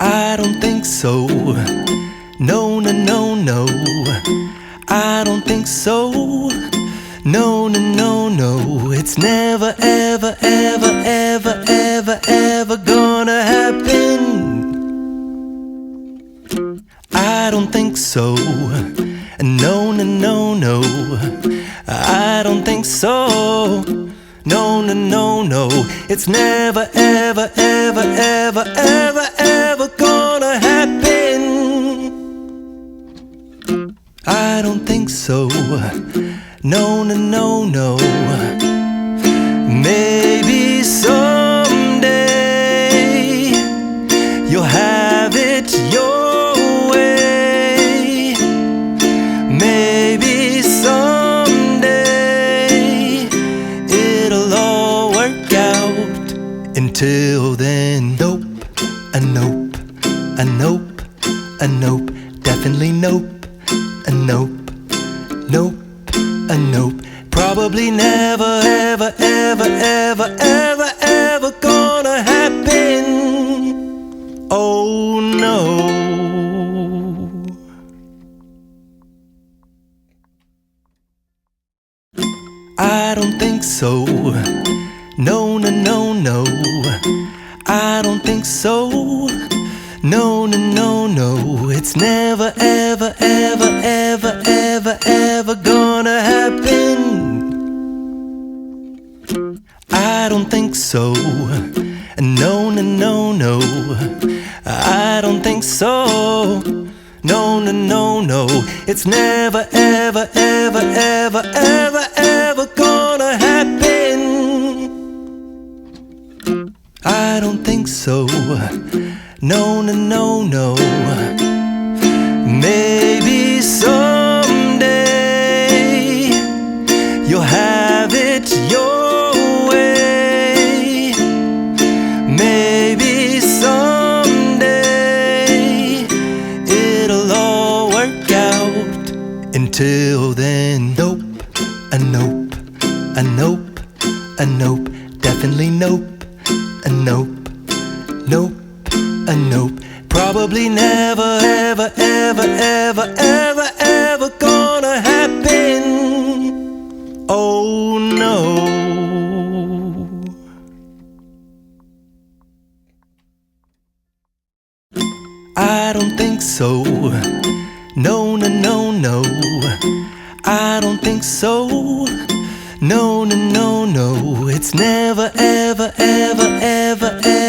I don't think so. No, no, no, no. I don't think so. No, no, no, no. It's never, ever, ever, ever, ever, ever gonna happen. I don't think so. No, no, no, no. I don't think so. No, no, no, no. It's never, ever, ever, ever, ever, ever gonna happen. I don't think so. No, no, no, no. Maybe someday you'll have it your way. Maybe someday it'll all work out. Until then, nope, a nope, a nope, a nope, definitely nope, a nope, nope, a nope. Probably never, ever, ever, ever, ever, ever gonna happen. Oh no. I don't think so. No, no, no, no. I don't think so. No, no, no, no. It's never, ever, ever, ever, ever, ever gonna happen. I don't think so. No, no, no, no. I don't think so. No, no, no, no. It's never, ever, ever, ever, ever, ever gonna happen. I don't think so. No, no, no, no. Maybe someday you'll have it your way. Maybe someday it'll all work out. Until then, nope, a nope, a nope, a nope, definitely nope, a nope, nope, a nope. Probably never, ever, ever, ever, ever, ever gonna happen. Oh no. I don't think so. No, no, no, no. I don't think so. No, no, no, no. It's never, ever, ever, ever, ever